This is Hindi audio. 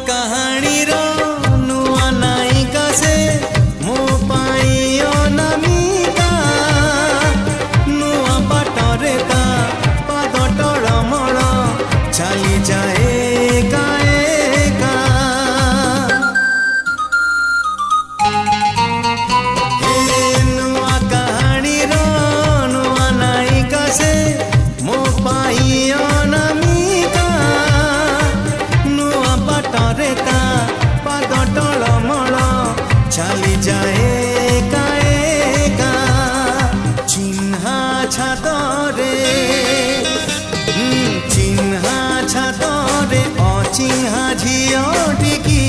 कहानी रो नुआ नायिका से मो पाई अनामिका नुआ बाटरे ता पाद टळमळ चली जाए एका एका नुआ कहानी रो नुआ नायिका से मो पाई अनामिका नुआ बाटरे ता पाद टळमळ चली जाए एका एका चिन्हा छातरे चिन्हा छातरे अचिन्हा झियो टिकी